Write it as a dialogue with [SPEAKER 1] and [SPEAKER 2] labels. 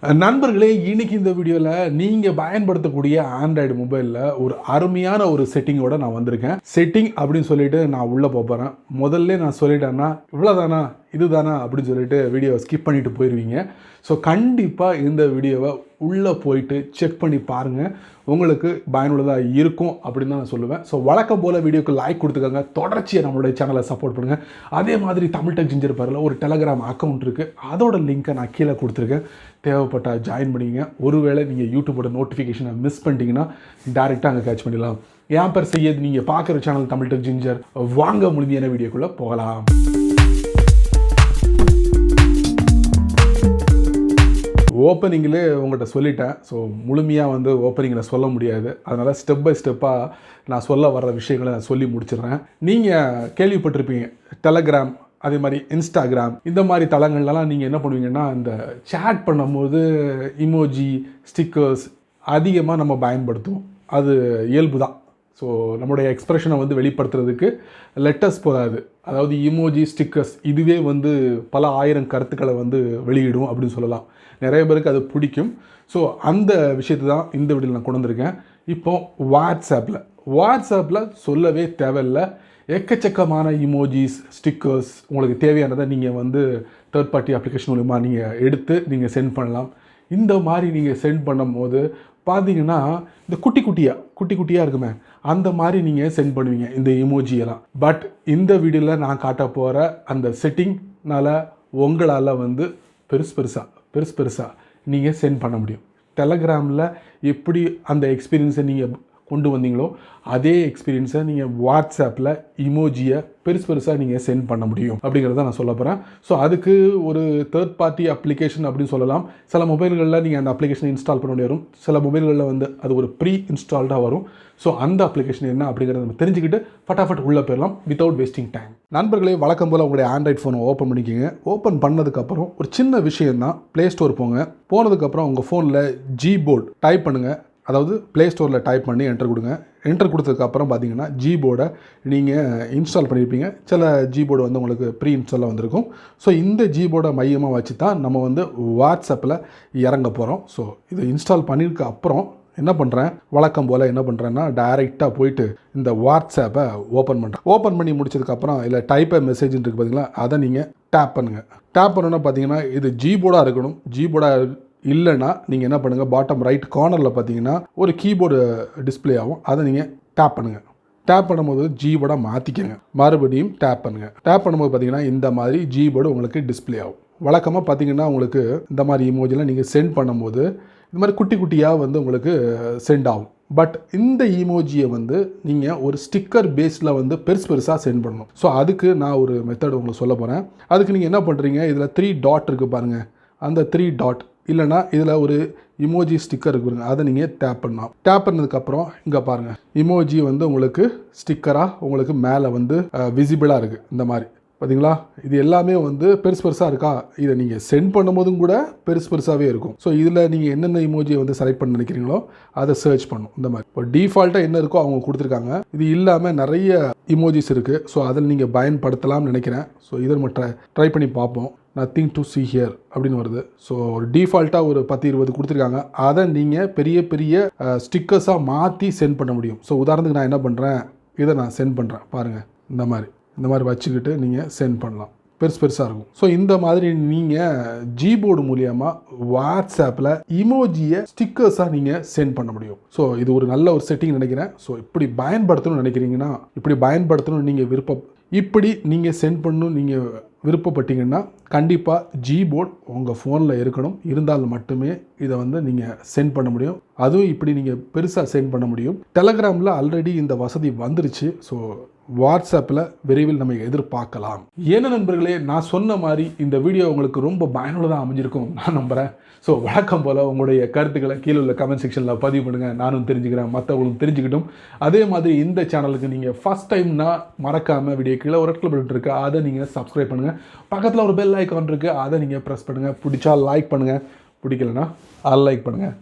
[SPEAKER 1] நண்பர்களே, இன்னைக்கு இந்த வீடியோவில் நீங்கள் பயன்படுத்தக்கூடிய ஆண்ட்ராய்டு மொபைலில் ஒரு அருமையான ஒரு செட்டிங்கோட நான் வந்திருக்கேன். செட்டிங் அப்படின்னு சொல்லிட்டு நான் உள்ளே போகிறேன். முதல்ல நான் சொல்லிட்டேன்னா இவ்வளோதானா இதுதானா அப்படின்னு சொல்லிட்டு வீடியோவை ஸ்கிப் பண்ணிட்டு போயிடுவீங்க. ஸோ கண்டிப்பாக இந்த வீடியோவை உள்ளே போயிட்டு செக் பண்ணி பாருங்கள், உங்களுக்கு பயனுள்ளதாக இருக்கும் அப்படின்னு தான் நான் சொல்லுவேன். ஸோ வழக்கம் போல் வீடியோக்கு லைக் கொடுத்துக்கோங்க, தொடர்ச்சியாக நம்மளுடைய சேனலை சப்போர்ட் பண்ணுங்கள். அதே மாதிரி தமிழ் டெக் ஜிஞ்சர் பேரில் ஒரு டெலகிராம் அக்கௌண்ட் இருக்குது, அதோட லிங்க்கை நான் கீழே கொடுத்துருக்கேன். தேவைப்பட்டால் ஜாயின் பண்ணிங்க. ஒருவேளை நீங்கள் யூடியூபோட நோட்டிஃபிகேஷனை மிஸ் பண்ணிட்டீங்கன்னா டேரெக்டாக அங்கே கேட்ச் பண்ணிடலாம். என் பேர் செய்யது, நீங்கள் பார்க்குற சேனல் தமிழ் டெக் ஜிஞ்சர். வாங்க முழுமையான வீடியோக்குள்ளே போகலாம். ஓப்பனிங்கில் உங்கள்கிட்ட சொல்லிட்டேன். ஸோ முழுமையாக ஓப்பனிங்கில் சொல்ல முடியாது. அதனால் ஸ்டெப் பை ஸ்டெப்பாக நான் சொல்ல வர்ற விஷயங்களை நான் சொல்லி முடிச்சிடுறேன். நீங்கள் கேள்விப்பட்டிருப்பீங்க, டெலகிராம், அதே மாதிரி இன்ஸ்டாகிராம், இந்த மாதிரி தளங்கள்லாம் நீங்கள் என்ன பண்ணுவீங்கன்னா, இந்த சேட் பண்ணும்போது இமோஜி, ஸ்டிக்கர்ஸ் அதிகமாக நம்ம பயன்படுத்துவோம். அது இயல்பு தான். ஸோ நம்மளுடைய எக்ஸ்ப்ரெஷனை வெளிப்படுத்துறதுக்கு லெட்டர்ஸ் போதாது. அதாவது இமோஜி, ஸ்டிக்கர்ஸ் இதுவே பல ஆயிரம் கருத்துக்களை வெளியிடும் அப்படின்னு சொல்லலாம். நிறைய பேருக்கு அது பிடிக்கும். ஸோ அந்த விஷயத்தை தான் இந்த வீடியோவில் நான் கொண்டு வந்திருக்கேன். இப்போது வாட்ஸ்அப்பில் சொல்லவே தேவையில்லை, எக்கச்சக்கமான இமோஜிஸ், ஸ்டிக்கர்ஸ் உங்களுக்கு தேவையானதை நீங்கள் தேர்ட் பார்ட்டி அப்ளிகேஷன் மூலமா நீங்கள் எடுத்து நீங்கள் சென்ட் பண்ணலாம். இந்த மாதிரி நீங்கள் சென்ட் பண்ணும்போது பார்த்தீங்கன்னா, இந்த குட்டி குட்டியாக இருக்குமே, அந்த மாதிரி நீங்கள் சென்ட் பண்ணுவீங்க இந்த இமோஜியெல்லாம். பட் இந்த வீடியோவில் நான் காட்ட போகிற அந்த செட்டிங்னால் உங்களால் பெருசு பெருசாக நீங்கள் சென்ட் பண்ண முடியும். டெலகிராமில் எப்படி அந்த எக்ஸ்பீரியன்ஸை நீங்கள் கொண்டு வந்தீங்களோ அதே எக்ஸ்பீரியன்ஸை நீங்கள் வாட்ஸ்அப்பில் இமோஜியை பெருசாக நீங்கள் சென்ட் பண்ண முடியும் அப்படிங்கிறத நான் சொல்ல போகிறேன். ஸோ அதுக்கு ஒரு தேர்ட் பார்ட்டி அப்ளிகேஷன் அப்படின்னு சொல்லலாம். சில மொபைல்களில் நீங்கள் அந்த அப்ளிகேஷனை இன்ஸ்டால் பண்ண வேண்டிய வரும். சில மொபைல்களில் அது ஒரு ப்ரீ இன்ஸ்டால்டாக வரும். ஸோ அந்த அப்ளிகேஷன் என்ன அப்படிங்கிறத நம்ம தெரிஞ்சுக்கிட்டு ஃபட்டாஃபட் உள்ளே போயிடலாம் வித்தவுட் வேஸ்டிங் டைம். நண்பர்களே, வழக்கம் போல் உங்களுடைய ஆண்ட்ராய்ட் ஃபோனை ஓப்பன் பண்ணிக்கோங்க. ஓப்பன் பண்ணதுக்கப்புறம் ஒரு சின்ன விஷயம் தான், ப்ளே ஸ்டோர் போங்க. போனதுக்கப்புறம் உங்கள் ஃபோனில் ஜிபோர்ட் டைப் பண்ணுங்கள். அதாவது ப்ளே ஸ்டோரில் டைப் பண்ணி என்டர் கொடுங்க. என்டர் கொடுத்ததுக்கப்புறம் பார்த்தீங்கன்னா ஜிபோர்டை நீங்கள் இன்ஸ்டால் பண்ணியிருப்பீங்க. சில ஜிபோர்டு உங்களுக்கு ப்ரீ இன்ஸ்டாலாக வந்திருக்கும். ஸோ இந்த ஜிபோர்டை மையமாக வச்சு தான் நம்ம வாட்ஸ்அப்பில் இறங்க போகிறோம். ஸோ இதை இன்ஸ்டால் பண்ணியிருக்க அப்புறம் என்ன பண்ணுறேன், வழக்கம் போல் என்ன பண்ணுறேன்னா, டைரெக்டாக போயிட்டு இந்த வாட்ஸ்அப்பை ஓப்பன் பண்ணுறேன். ஓப்பன் பண்ணி முடிச்சதுக்கப்புறம் இல்லை டைப்பை மெசேஜ் இருக்குது பார்த்தீங்களா, அதை நீங்கள் டேப் பண்ணுங்கள். டேப் பண்ணோன்னா பார்த்தீங்கன்னா இது ஜிபோர்டாக இருக்கணும். ஜிபோர்டாக இல்லைன்னா நீங்கள் என்ன பண்ணுங்கள், பாட்டம் ரைட் கார்னரில் பார்த்தீங்கன்னா ஒரு கீபோர்டு டிஸ்பிளே ஆகும், அதை நீங்கள் டேப் பண்ணுங்கள். டேப் பண்ணும்போது ஜிபோர்டாக மாற்றிக்கங்க. மறுபடியும் டேப் பண்ணுங்கள். டேப் பண்ணும்போது பார்த்தீங்கன்னா இந்த மாதிரி ஜிபோர்டு உங்களுக்கு டிஸ்பிளே ஆகும். வழக்கமாக பார்த்தீங்கன்னா உங்களுக்கு இந்த மாதிரி இமோஜிலாம் நீங்கள் சென்ட் பண்ணும்போது இந்த மாதிரி குட்டியாக உங்களுக்கு சென்ட் ஆகும். பட் இந்த இமோஜியை நீங்கள் ஒரு ஸ்டிக்கர் பேஸில் பெருசாக சென்ட் பண்ணணும். ஸோ அதுக்கு நான் ஒரு மெத்தட் உங்களுக்கு சொல்ல போகிறேன். அதுக்கு நீங்கள் என்ன பண்ணுறீங்க, இதில் 3 டாட் இருக்குது பாருங்கள், அந்த 3 டாட் இல்லைனா இதில் ஒரு இமோஜி ஸ்டிக்கர் இருக்குங்க, அதை நீங்கள் டேப் பண்ணலாம். டேப் பண்ணதுக்கப்புறம் இங்கே பாருங்கள், இமோஜி உங்களுக்கு ஸ்டிக்கராக உங்களுக்கு மேலே விசிபிளாக இருக்குது. இந்த மாதிரி பார்த்தீங்களா, இது எல்லாமே பெருசாக இருக்கா. இதை நீங்கள் சென்ட் பண்ணும்போதும் கூட பெருசாகவே இருக்கும். ஸோ இதில் நீங்கள் என்னென்ன இமோஜியை செலக்ட் பண்ண நினைக்கிறீங்களோ அதை சர்ச் பண்ணும். இந்த மாதிரி இப்போ டிஃபால்ட்டாக என்ன இருக்கோ அவங்க கொடுத்துருக்காங்க. இது இல்லாமல் நிறைய இமோஜிஸ் இருக்குது. ஸோ அதில் நீங்கள் பயன்படுத்தலாம்னு நினைக்கிறேன். ஸோ இதை நம்ம ட்ரை பண்ணி பார்ப்போம். நத்திங் டு சி ஹியர் அப்படின்னு வருது. ஸோ ஒரு டிஃபால்ட்டாக ஒரு 10-20 கொடுத்துருக்காங்க. அதை நீங்கள் பெரிய ஸ்டிக்கர்ஸாக மாற்றி சென்ட் பண்ண முடியும். ஸோ உதாரணத்துக்கு நான் என்ன பண்ணுறேன், இதை நான் சென்ட் பண்ணுறேன் பாருங்கள். இந்த மாதிரி வச்சுக்கிட்டு நீங்கள் சென்ட் பண்ணலாம். பெருசாக இருக்கும். ஸோ இந்த மாதிரி நீங்கள் ஜிபோர்டு மூலியமாக வாட்ஸ்அப்பில் இமோஜியை ஸ்டிக்கர்ஸாக நீங்கள் சென்ட் பண்ண முடியும். ஸோ இது ஒரு நல்ல ஒரு செட்டிங் நினைக்கிறேன். ஸோ இப்படி பயன்படுத்தணும்னு நினைக்கிறீங்கன்னா, இப்படி பயன்படுத்தணும்னு நீங்கள் இப்படி நீங்கள் சென்ட் பண்ணணும் நீங்கள் விருப்பப்பட்டீங்கன்னா கண்டிப்பாக ஜிபோர்ட் உங்கள் ஃபோனில் இருக்கணும். இருந்தால் மட்டுமே இதை நீங்கள் சென்ட் பண்ண முடியும். அதுவும் இப்படி நீங்கள் பெருசாக சென்ட் பண்ண முடியும். டெலகிராமில் ஆல்ரெடி இந்த வசதி வந்துருச்சு. ஸோ வாட்ஸ்அப்பில் விரைவில் நம்ம எதிர்பார்க்கலாம். ஏன்னா நண்பர்களே, நான் சொன்ன மாதிரி இந்த வீடியோ உங்களுக்கு ரொம்ப பயனுள்ளதாக அமைஞ்சிருக்கும் நான் நம்புகிறேன். ஸோ வழக்கம் போல் உங்களுடைய கருத்துக்களை கீழே உள்ள கமெண்ட் செக்ஷனில் பதிவு பண்ணுங்கள். நானும் தெரிஞ்சுக்கிறேன், மற்றவங்களும் தெரிஞ்சுக்கிட்டும். அதே மாதிரி இந்த சேனலுக்கு நீங்கள் ஃபஸ்ட் டைம்னா மறக்காமல் வீடியோ கீழே ஒரு ரெட் பட்டன் இருக்குது, அதை நீங்கள் சப்ஸ்கிரைப் பண்ணுங்கள். பக்கத்தில் ஒரு பெல் ஐக்கான் இருக்குது, அதை நீங்கள் ப்ரெஸ் பண்ணுங்கள். பிடிச்சா லைக் பண்ணுங்கள், பிடிக்கலன்னா அன்லைக் பண்ணுங்கள்.